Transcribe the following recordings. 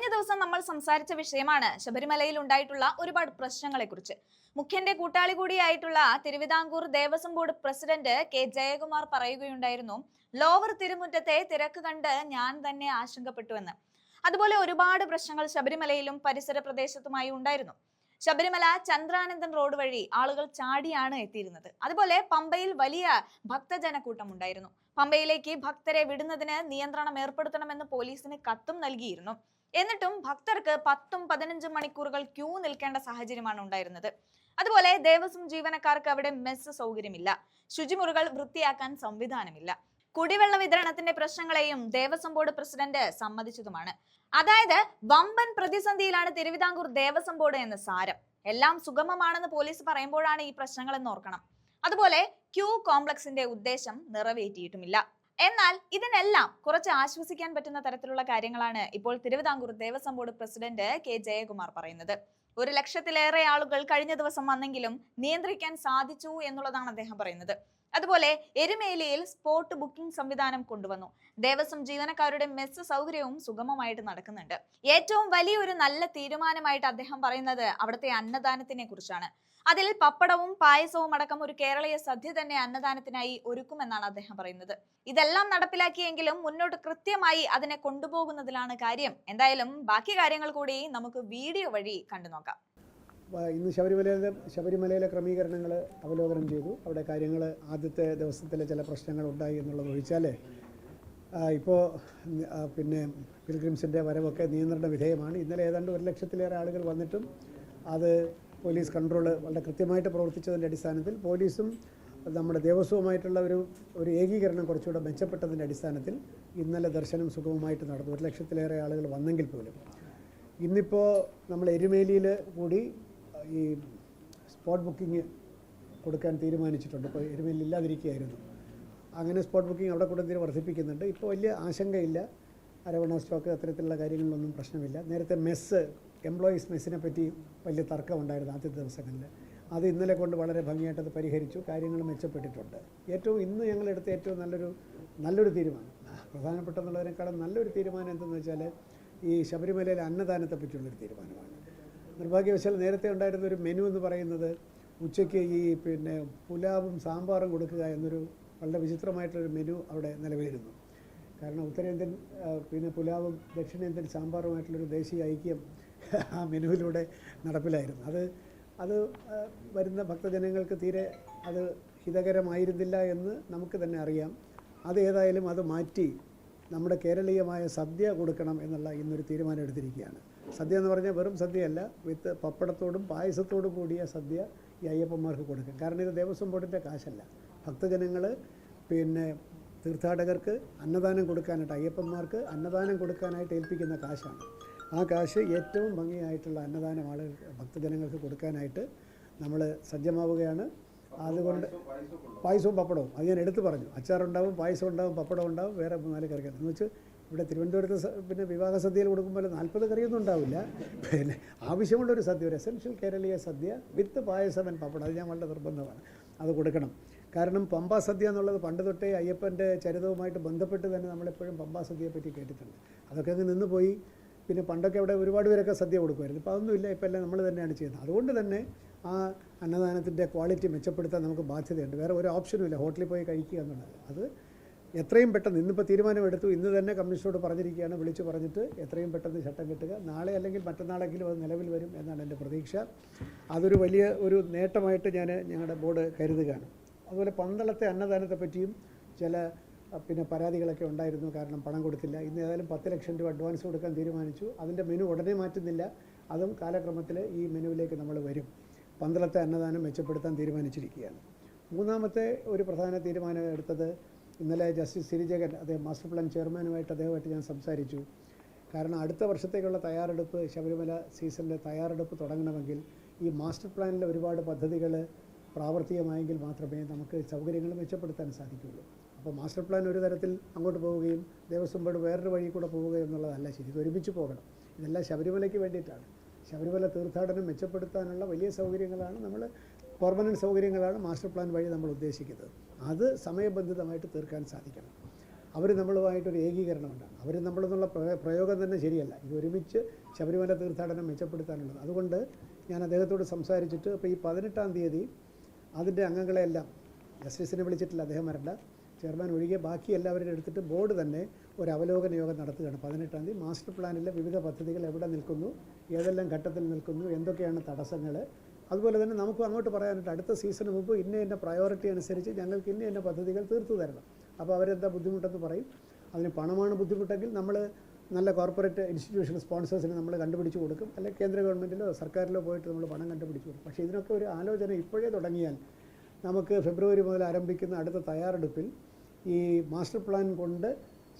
കഴിഞ്ഞ ദിവസം നമ്മൾ സംസാരിച്ച വിഷയമാണ് ശബരിമലയിൽ ഉണ്ടായിട്ടുള്ള ഒരുപാട് പ്രശ്നങ്ങളെ കുറിച്ച്. മുഖ്യന്റെ കൂട്ടാളി കൂടിയായിട്ടുള്ള Thiruvithamkoor Devaswom board president K Jayakumar പറയുകയുണ്ടായിരുന്നു, ലോവർ തിരുമുറ്റത്തെ തിരക്ക് കണ്ട് ഞാൻ തന്നെ ആശങ്കപ്പെട്ടുവെന്ന്. അതുപോലെ ഒരുപാട് പ്രശ്നങ്ങൾ ശബരിമലയിലും പരിസര പ്രദേശത്തുമായി ഉണ്ടായിരുന്നു. ശബരിമല ചന്ദ്രാനന്ദൻ റോഡ് വഴി ആളുകൾ ചാടിയാണ് എത്തിയിരുന്നത്. അതുപോലെ പമ്പയിൽ വലിയ ഭക്തജനക്കൂട്ടം ഉണ്ടായിരുന്നു. പമ്പയിലേക്ക് ഭക്തരെ വിടുന്നതിന് നിയന്ത്രണം ഏർപ്പെടുത്തണമെന്ന് പോലീസിന് കത്തും നൽകിയിരുന്നു. എന്നിട്ടും ഭക്തർക്ക് 10-15 മണിക്കൂറുകൾ ക്യൂ നിൽക്കേണ്ട സാഹചര്യമാണ് ഉണ്ടായിരുന്നത്. അതുപോലെ ദേവസ്വം ജീവനക്കാർക്ക് അവിടെ മെസ്സ് സൗകര്യമില്ല, ശുചിമുറികൾ വൃത്തിയാക്കാൻ സംവിധാനമില്ല. കുടിവെള്ള വിതരണത്തിന്റെ പ്രശ്നങ്ങളെയും ദേവസ്വം ബോർഡ് പ്രസിഡന്റ് സമ്മതിച്ചതുമാണ്. അതായത് വമ്പൻ പ്രതിസന്ധിയിലാണ് തിരുവിതാംകൂർ ദേവസ്വം ബോർഡ് എന്ന് സാരം. എല്ലാം സുഗമമാണെന്ന് പോലീസ് പറയുമ്പോഴാണ് ഈ പ്രശ്നങ്ങൾ എന്ന് ഓർക്കണം. അതുപോലെ ക്യൂ കോംപ്ലക്സിന്റെ ഉദ്ദേശം നിറവേറ്റിയിട്ടുമില്ല. എന്നാൽ ഇതിനെല്ലാം കുറച്ച് ആശ്വസിക്കാൻ പറ്റുന്ന തരത്തിലുള്ള കാര്യങ്ങളാണ് ഇപ്പോൾ Thiruvithamkoor Devaswom board president K Jayakumar പറയുന്നത്. 1 ലക്ഷത്തിലേറെ ആളുകൾ കഴിഞ്ഞ ദിവസം വന്നെങ്കിലും നിയന്ത്രിക്കാൻ സാധിച്ചു എന്നുള്ളതാണ് അദ്ദേഹം പറയുന്നത്. അതുപോലെ എരുമേലിയിൽ സ്പോട്ട് ബുക്കിംഗ് സംവിധാനം കൊണ്ടുവന്നു. ദേവസ്വം ജീവനക്കാരുടെ മെസ്സ് സൗകര്യവും സുഗമമായിട്ട് നടക്കുന്നുണ്ട്. ഏറ്റവും വലിയൊരു നല്ല തീരുമാനമായിട്ട് അദ്ദേഹം പറയുന്നത് അവിടുത്തെ അന്നദാനത്തിനെ കുറിച്ചാണ്. അതിൽ പപ്പടവും പായസവും അടക്കം ഒരു കേരളീയ സദ്യ തന്നെ അന്നദാനത്തിനായി ഒരുക്കുമെന്നാണ് അദ്ദേഹം പറയുന്നത്. ഇതെല്ലാം നടപ്പിലാക്കിയെങ്കിലും മുന്നോട്ട് കൃത്യമായി അതിനെ കൊണ്ടുപോകുന്നതിലാണ് കാര്യം. എന്തായാലും ബാക്കി കാര്യങ്ങൾ കൂടി നമുക്ക് വീഡിയോ വഴി കണ്ടു നോക്കാം. ഇന്ന് ശബരിമലയിലെ ക്രമീകരണങ്ങൾ അവലോകനം ചെയ്തു. അവിടെ കാര്യങ്ങൾ ആദ്യത്തെ ദിവസത്തിലെ ചില പ്രശ്നങ്ങൾ ഉണ്ടായി എന്നുള്ളത് ഒഴിച്ചാൽ ഇപ്പോൾ പിന്നെ പിൽഗ്രിംസിൻ്റെ വരവൊക്കെ നിയന്ത്രണ വിധേയമാണ്. ഇന്നലെ ഏതാണ്ട് 1 ലക്ഷത്തിലേറെ ആളുകൾ വന്നിട്ടും അത് പോലീസ് കൺട്രോൾ വളരെ കൃത്യമായിട്ട് പ്രവർത്തിച്ചതിൻ്റെ അടിസ്ഥാനത്തിൽ പോലീസും നമ്മുടെ ദേവസ്വവുമായിട്ടുള്ള ഒരു ഏകീകരണം കുറച്ചുകൂടെ മെച്ചപ്പെട്ടതിൻ്റെ അടിസ്ഥാനത്തിൽ ഇന്നലെ ദർശനം സുഗമമായിട്ട് നടന്നു. 1 ലക്ഷത്തിലേറെ ആളുകൾ വന്നെങ്കിൽ പോലും ഇന്നിപ്പോൾ നമ്മൾ എരുമേലിയിൽ കൂടി ഈ സ്പോട്ട് ബുക്കിംഗ് കൊടുക്കാൻ തീരുമാനിച്ചിട്ടുണ്ട്. ഇപ്പോൾ എരുമേലിൽ ഇല്ലാതിരിക്കുകയായിരുന്നു. അങ്ങനെ സ്പോട്ട് ബുക്കിംഗ് അവിടെ കൂടുതൽ വർദ്ധിപ്പിക്കുന്നുണ്ട്. ഇപ്പോൾ വലിയ ആശങ്കയില്ല. അരവണ സ്റ്റോക്ക് അത്തരത്തിലുള്ള കാര്യങ്ങളിലൊന്നും പ്രശ്നമില്ല. നേരത്തെ എംപ്ലോയീസ് മെസ്സിനെ പറ്റി വലിയ തർക്കമുണ്ടായിരുന്നു ആദ്യത്തെ ദിവസങ്ങളിൽ. അത് ഇന്നലെ കൊണ്ട് വളരെ ഭംഗിയായിട്ട് അത് പരിഹരിച്ചു. കാര്യങ്ങൾ മെച്ചപ്പെട്ടിട്ടുണ്ട്. ഇന്ന് ഞങ്ങളെടുത്ത ഏറ്റവും നല്ലൊരു തീരുമാനം, പ്രധാനപ്പെട്ടെന്നുള്ളതിനേക്കാളും നല്ലൊരു തീരുമാനം എന്തെന്ന് വെച്ചാൽ ഈ ശബരിമലയിലെ അന്നദാനത്തെ പറ്റിയുള്ളൊരു തീരുമാനമാണ്. നിർഭാഗ്യവശാൽ നേരത്തെ ഉണ്ടായിരുന്ന ഒരു മെനു എന്ന് പറയുന്നത് ഉച്ചയ്ക്ക് ഈ പുലാവും സാമ്പാറും കൊടുക്കുക എന്നൊരു വളരെ വിചിത്രമായിട്ടുള്ളൊരു മെനു അവിടെ നിലവിലിരുന്നു. കാരണം ഉത്തരേന്ത്യൻ പുലാവും ദക്ഷിണേന്ത്യൻ സാമ്പാറുമായിട്ടുള്ളൊരു ദേശീയ ഐക്യം ആ മെനുവിലൂടെ നടപ്പിലായിരുന്നു. അത് വരുന്ന ഭക്തജനങ്ങൾക്ക് തീരെ അത് ഹിതകരമായിരുന്നില്ല എന്ന് നമുക്ക് തന്നെ അറിയാം. ഏതായാലും അത് മാറ്റി നമ്മുടെ കേരളീയമായ സദ്യ കൊടുക്കണം എന്നുള്ള ഇന്നൊരു തീരുമാനം എടുത്തിരിക്കുകയാണ്. സദ്യ എന്ന് പറഞ്ഞാൽ വെറും സദ്യയല്ല, വിത്ത് പപ്പടത്തോടും പായസത്തോടും കൂടിയ സദ്യ ഈ അയ്യപ്പന്മാർക്ക് കൊടുക്കും. കാരണം ഇത് ദേവസ്വം ബോർഡിൻ്റെ കാശല്ല. ഭക്തജനങ്ങൾ തീർത്ഥാടകർക്ക് അന്നദാനം കൊടുക്കാനായിട്ട്, അയ്യപ്പന്മാർക്ക് അന്നദാനം കൊടുക്കാനായിട്ട് ഏൽപ്പിക്കുന്ന കാശാണ്. ആ കാശ് ഏറ്റവും ഭംഗിയായിട്ടുള്ള അന്നദാനം ഭക്തജനങ്ങൾക്ക് കൊടുക്കാനായിട്ട് നമ്മൾ സജ്ജമാവുകയാണ്. അതുകൊണ്ട് പായസവും പപ്പടവും അത് ഞാൻ എടുത്തു പറഞ്ഞു. അച്ചാറുണ്ടാവും, പായസം ഉണ്ടാവും, പപ്പടം ഉണ്ടാവും, വേറെ 4 കറികൾ എന്ന് വെച്ച് ഇവിടെ തിരുവനന്തപുരത്ത് വിവാഹ സദ്യയിൽ കൊടുക്കുമ്പോൾ 40 കറിയൊന്നും ഉണ്ടാവില്ല. ആവശ്യമുള്ളൊരു സദ്യ, ഒരു എസെൻഷ്യൽ കേരളീയ സദ്യ വിത്ത് പായസം ആൻഡ് പപ്പടം, അത് ഞാൻ വളരെ നിർബന്ധമാണ്, അത് കൊടുക്കണം. കാരണം പമ്പാ സദ്യ എന്നുള്ളത് പണ്ട് തൊട്ടേ അയ്യപ്പൻ്റെ ചരിതവുമായിട്ട് ബന്ധപ്പെട്ട് തന്നെ നമ്മളെപ്പോഴും പമ്പാ സദ്യയെ പറ്റി കേട്ടിട്ടുണ്ട്. അതൊക്കെ അങ്ങ് നിന്ന് പോയി. പണ്ടൊക്കെ അവിടെ ഒരുപാട് പേരൊക്കെ സദ്യ കൊടുക്കുമായിരുന്നു. ഇപ്പോൾ അതൊന്നുമില്ല. ഇപ്പോൾ എല്ലാം നമ്മൾ തന്നെയാണ് ചെയ്യുന്നത്. അതുകൊണ്ട് തന്നെ ആ അന്നദാനത്തിൻ്റെ ക്വാളിറ്റി മെച്ചപ്പെടുത്താൻ നമുക്ക് ബാധ്യതയുണ്ട്. വേറെ ഒരു ഓപ്ഷനും ഇല്ല ഹോട്ടലിൽ പോയി കഴിക്കുക എന്നുള്ളത്. അത് എത്രയും പെട്ടെന്ന് ഇന്നിപ്പോൾ തീരുമാനമെടുത്തു. ഇന്ന് തന്നെ കമ്മീഷനോട് പറഞ്ഞിരിക്കുകയാണ്, വിളിച്ചു പറഞ്ഞിട്ട് എത്രയും പെട്ടെന്ന് ചട്ടം കെട്ടുക. നാളെ അല്ലെങ്കിൽ മറ്റന്നാളെങ്കിലും അത് നിലവിൽ വരും എന്നാണ് എൻ്റെ പ്രതീക്ഷ. അതൊരു വലിയ ഒരു നേട്ടമായിട്ട് ഞങ്ങളുടെ ബോർഡ് കരുതുകയാണ്. അതുപോലെ പന്തളത്തെ അന്നദാനത്തെ പറ്റിയും ചില പരാതികളൊക്കെ ഉണ്ടായിരുന്നു. കാരണം പണം കൊടുത്തില്ല. ഇന്ന് ഏതായാലും 10 ലക്ഷം രൂപ അഡ്വാൻസ് കൊടുക്കാൻ തീരുമാനിച്ചു. അതിൻ്റെ മെനു ഉടനെ മാറ്റുന്നില്ല. അതും കാലക്രമത്തിൽ ഈ മെനുവിലേക്ക് നമ്മൾ വരും. പന്തളത്തെ അന്നദാനം മെച്ചപ്പെടുത്താൻ തീരുമാനിച്ചിരിക്കുകയാണ്. മൂന്നാമത്തെ ഒരു പ്രധാന തീരുമാനം എടുത്തത് ഇന്നലെ ജസ്റ്റിസ് സിരിജഗൻ, അദ്ദേഹം മാസ്റ്റർ പ്ലാൻ ചെയർമാനുമായിട്ട് അദ്ദേഹമായിട്ട് ഞാൻ സംസാരിച്ചു. കാരണം അടുത്ത വർഷത്തേക്കുള്ള തയ്യാറെടുപ്പ്, ശബരിമല സീസണിലെ തയ്യാറെടുപ്പ് തുടങ്ങണമെങ്കിൽ ഈ മാസ്റ്റർ പ്ലാനിലെ ഒരുപാട് പദ്ധതികൾ പ്രാവർത്തികമായെങ്കിൽ മാത്രമേ നമുക്ക് സൗകര്യങ്ങൾ മെച്ചപ്പെടുത്താൻ സാധിക്കുകയുള്ളൂ. അപ്പോൾ മാസ്റ്റർ പ്ലാൻ ഒരു തരത്തിൽ അങ്ങോട്ട് പോവുകയും ദേവസ്വം ബോർഡ് വേറൊരു വഴി കൂടെ പോവുകയും എന്നുള്ളതല്ല ശരി. ഇത് ഒരുമിച്ച് പോകണം. ഇതെല്ലാം ശബരിമലയ്ക്ക് വേണ്ടിയിട്ടാണ്. ശബരിമല തീർത്ഥാടനം മെച്ചപ്പെടുത്താനുള്ള വലിയ സൗകര്യങ്ങളാണ് പെർമനൻറ്റ് സൗകര്യങ്ങളാണ് മാസ്റ്റർ പ്ലാൻ വഴി നമ്മൾ ഉദ്ദേശിക്കുന്നത്. അത് സമയബന്ധിതമായിട്ട് തീർക്കാൻ സാധിക്കണം. അവർ നമ്മളുമായിട്ടൊരു ഏകീകരണം ഉണ്ടാണ്. അവർ നമ്മളെന്നുള്ള പ്രയോഗം തന്നെ ശരിയല്ല. ഇത് ഒരുമിച്ച് ശബരിമല തീർത്ഥാടനം മെച്ചപ്പെടുത്താനുള്ളത്. അതുകൊണ്ട് ഞാൻ അദ്ദേഹത്തോട് സംസാരിച്ചിട്ട് ഇപ്പോൾ ഈ 18-ാം തീയതി അതിൻ്റെ അംഗങ്ങളെല്ലാം ജസ്റ്റിസിനെ വിളിച്ചിട്ടില്ല, അദ്ദേഹം വരണ്ട, ചെയർമാൻ ഒഴികെ ബാക്കി എല്ലാവരും എടുത്തിട്ട് ബോർഡ് തന്നെ ഒരു അവലോകന യോഗം നടത്തുകയാണ്. 18-ാം തീയതി മാസ്റ്റർ പ്ലാനിലെ വിവിധ പദ്ധതികൾ എവിടെ നിൽക്കുന്നു, ഏതെല്ലാം ഘട്ടത്തിൽ നിൽക്കുന്നു, എന്തൊക്കെയാണ് തടസ്സങ്ങൾ, അതുപോലെ തന്നെ നമുക്കും അങ്ങോട്ട് പറയാനായിട്ട് അടുത്ത സീസണ് മുമ്പ് ഇന്ന പ്രയോറിറ്റി അനുസരിച്ച് ഞങ്ങൾക്ക് ഇന്ന പദ്ധതികൾ തീർത്തു തരണം. അപ്പോൾ അവരെന്താ ബുദ്ധിമുട്ടെന്ന് പറയും. അതിന് പണമാണ് ബുദ്ധിമുട്ടെങ്കിൽ നമ്മൾ നല്ല കോർപ്പറേറ്റ് ഇൻസ്റ്റിറ്റ്യൂഷൻ സ്പോൺസേഴ്സിന് നമ്മൾ കണ്ടുപിടിച്ച് കൊടുക്കും, അല്ലെങ്കിൽ കേന്ദ്ര ഗവൺമെൻറ്റിലോ സർക്കാരിലോ പോയിട്ട് നമ്മൾ പണം കണ്ടുപിടിച്ച് കൊടുക്കും. പക്ഷേ ഇതിനൊക്കെ ഒരു ആലോചന ഇപ്പോഴേ തുടങ്ങിയാൽ നമുക്ക് ഫെബ്രുവരി മുതൽ ആരംഭിക്കുന്ന അടുത്ത തയ്യാറെടുപ്പിൽ ഈ മാസ്റ്റർ പ്ലാൻ കൊണ്ട്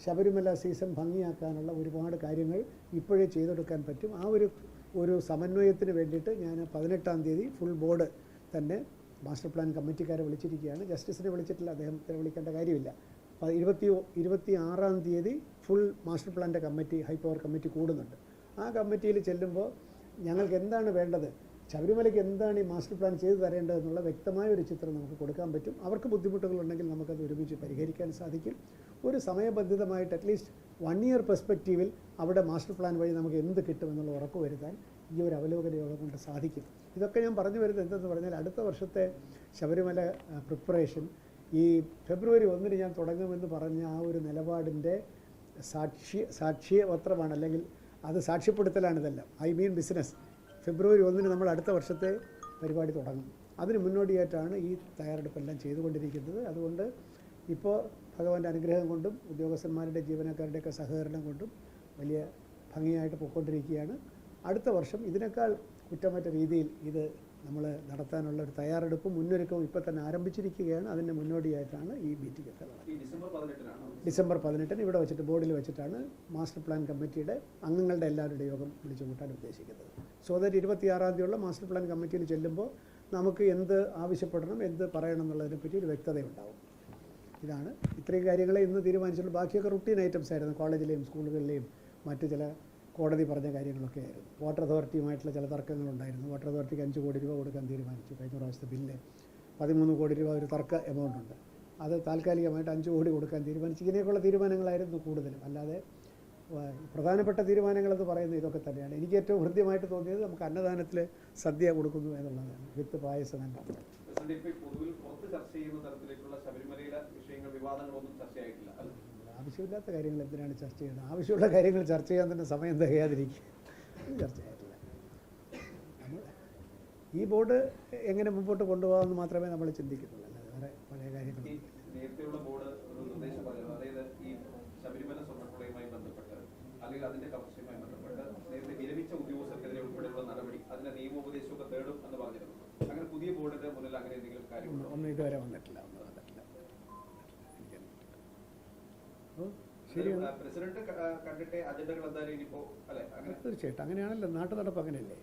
ശബരിമല സീസൺ ഭംഗിയാക്കാനുള്ള ഒരുപാട് കാര്യങ്ങൾ ഇപ്പോഴേ ചെയ്തെടുക്കാൻ പറ്റും. ആ ഒരു സമന്വയത്തിന് വേണ്ടിയിട്ട് ഞാൻ 18-ാം തീയതി ഫുൾ ബോർഡ് തന്നെ മാസ്റ്റർ പ്ലാൻ കമ്മിറ്റിക്കാരെ വിളിച്ചിരിക്കുകയാണ്. ജസ്റ്റിസിനെ വിളിച്ചിട്ടില്ല, അദ്ദേഹത്തെ വിളിക്കേണ്ട കാര്യമില്ല. 26-ാം തീയതി ഫുൾ മാസ്റ്റർ പ്ലാൻ്റെ കമ്മിറ്റി, ഹൈ പവർ കമ്മിറ്റി കൂടുന്നുണ്ട്. ആ കമ്മിറ്റിയിൽ ചെല്ലുമ്പോൾ ഞങ്ങൾക്ക് എന്താണ് വേണ്ടത്, ശബരിമലയ്ക്ക് എന്താണ് ഈ മാസ്റ്റർ പ്ലാൻ ചെയ്തു തരേണ്ടതെന്നുള്ള വ്യക്തമായ ഒരു ചിത്രം നമുക്ക് കൊടുക്കാൻ പറ്റും. അവർക്ക് ബുദ്ധിമുട്ടുകളുണ്ടെങ്കിൽ നമുക്കത് ഒരുമിച്ച് പരിഹരിക്കാൻ സാധിക്കും. ഒരു സമയബന്ധിതമായിട്ട് അറ്റ്ലീസ്റ്റ് 1 ഇയർ പെർസ്പെക്റ്റീവിൽ അവിടെ മാസ്റ്റർ പ്ലാൻ വഴി നമുക്ക് എന്ത് കിട്ടുമെന്നുള്ള ഉറപ്പ് വരുത്താൻ ഈ ഒരു അവലോകന യോഗം കൊണ്ട് സാധിക്കും. ഇതൊക്കെ ഞാൻ പറഞ്ഞു വരുന്നത് എന്തെന്ന് പറഞ്ഞാൽ അടുത്ത വർഷത്തെ ശബരിമല പ്രിപ്പറേഷൻ ഈ ഫെബ്രുവരി 1 ഞാൻ തുടങ്ങുമെന്ന് പറഞ്ഞ ആ ഒരു നിലപാടിൻ്റെ സാക്ഷ്യപത്രമാണ്, അല്ലെങ്കിൽ അത് സാക്ഷ്യപ്പെടുത്തലാണ് ഇതെല്ലാം. I mean business. ഫെബ്രുവരി 1 നമ്മൾ അടുത്ത വർഷത്തെ പരിപാടി തുടങ്ങും. അതിന് മുന്നോടിയായിട്ടാണ് ഈ തയ്യാറെടുപ്പെല്ലാം ചെയ്തുകൊണ്ടിരിക്കുന്നത്. അതുകൊണ്ട് ഇപ്പോൾ ഭഗവാന്റെ അനുഗ്രഹം കൊണ്ടും ഉദ്യോഗസ്ഥന്മാരുടെ ജീവനക്കാരുടെയൊക്കെ സഹകരണം കൊണ്ടും വലിയ ഭംഗിയായിട്ട് പോയിക്കൊണ്ടിരിക്കുകയാണ്. അടുത്ത വർഷം ഇതിനേക്കാൾ കുറ്റമറ്റ രീതിയിൽ ഇത് നമ്മൾ നടത്താനുള്ള ഒരു തയ്യാറെടുപ്പും മുന്നൊരുക്കവും ഇപ്പോൾ തന്നെ ആരംഭിച്ചിരിക്കുകയാണ്. അതിൻ്റെ മുന്നോടിയായിട്ടാണ് ഈ മീറ്റിംഗ് ഒക്കെ നടക്കുന്നത്. ഡിസംബർ 18 ഇവിടെ വെച്ചിട്ട് ബോർഡിൽ വെച്ചിട്ടാണ് മാസ്റ്റർ പ്ലാൻ കമ്മിറ്റിയുടെ അംഗങ്ങളുടെ എല്ലാവരുടെ യോഗം വിളിച്ചു കൂട്ടാൻ ഉദ്ദേശിക്കുന്നത്. സോ ദാറ്റ് 26-ാം തീയതിയുള്ള മാസ്റ്റർ പ്ലാൻ കമ്മിറ്റിയിൽ ചെല്ലുമ്പോൾ നമുക്ക് എന്ത് ആവശ്യപ്പെടണം, എന്ത് പറയണം എന്നുള്ളതിനെപ്പറ്റി ഒരു വ്യക്തതയുണ്ടാവും. ഇതാണ് ഇത്രയും കാര്യങ്ങളെ ഇന്ന് തീരുമാനിച്ചുള്ളൂ. ബാക്കിയൊക്കെ റുട്ടീൻ ഐറ്റംസ് ആയിരുന്നു. കോളേജിലെയും സ്കൂളുകളിലെയും മറ്റ് ചില കോടതി പറഞ്ഞ കാര്യങ്ങളൊക്കെ ആയിരുന്നു. വാട്ടർ അതോറിറ്റിയുമായിട്ടുള്ള ചില തർക്കങ്ങളുണ്ടായിരുന്നു. വാട്ടർ അതോറിറ്റിക്ക് 5 കോടി രൂപ കൊടുക്കാൻ തീരുമാനിച്ചു. കഴിഞ്ഞ പ്രാവശ്യത്തെ ബില്ല് 13 കോടി രൂപ ഒരു തർക്ക എമൗണ്ട് ഉണ്ട്. അത് താൽക്കാലികമായിട്ട് 5 കോടി കൊടുക്കാൻ തീരുമാനിച്ചു. ഇങ്ങനെയൊക്കെയുള്ള തീരുമാനങ്ങളായിരുന്നു കൂടുതലും. അല്ലാതെ പ്രധാനപ്പെട്ട തീരുമാനങ്ങളെന്ന് പറയുന്നത് ഇതൊക്കെ തന്നെയാണ്. എനിക്ക് ഏറ്റവും ഹൃദ്യമായിട്ട് തോന്നിയത് നമുക്ക് അന്നദാനത്തിൽ സദ്യ കൊടുക്കുന്നു എന്നുള്ളതാണ്, വിത്ത് പായസം തന്നെ. ആവശ്യമില്ലാത്ത കാര്യങ്ങൾ എന്തിനാണ് ചർച്ച ചെയ്യുന്നത്? ആവശ്യമുള്ള കാര്യങ്ങൾ ചർച്ച ചെയ്യാൻ തന്നെ സമയം തികയാതിരിക്കും. ചർച്ച ചെയ്യാറില്ല. നമ്മൾ ഈ ബോർഡ് എങ്ങനെ മുമ്പോട്ട് കൊണ്ടുപോകാമെന്ന് മാത്രമേ നമ്മൾ ചിന്തിക്കുന്നുള്ളൂ, അല്ലാതെ വേറെ പഴയ കാര്യങ്ങൾ. നേരത്തെയുള്ള ബോർഡ് ഒരു നിർദ്ദേശം പറഞ്ഞു, അതായത് ഈ ശബരിമല സ്വർണ്ണക്കൊള്ളയുമായി ബന്ധപ്പെട്ട് അല്ലെങ്കിൽ അതിന്റെ കവർച്ചയുമായി ബന്ധപ്പെട്ട് നേരത്തെ വിരമിച്ച ഉദ്യോഗസ്ഥർക്കെതിരെ ഉൾപ്പെടെയുള്ള നടപടി, അതിന്റെ നിയമോപദേശമൊക്കെ തേടും എന്ന് പറഞ്ഞിരുന്നു. അങ്ങനെ പുതിയ ബോർഡിന്റെ മുന്നിൽ അങ്ങനെ എന്തെങ്കിലും കാര്യങ്ങൾ ഒന്നും ഇതുവരെ വന്നിട്ടില്ല. പ്രസിഡന്റ് കണ്ടിട്ട് അജണ്ടകൾ എന്തായാലും ഇനിയിപ്പോ അല്ലെ? തീർച്ചയായിട്ടും അങ്ങനെയാണല്ലോ, നാട്ടു നടപ്പ് അങ്ങനെയല്ലേ.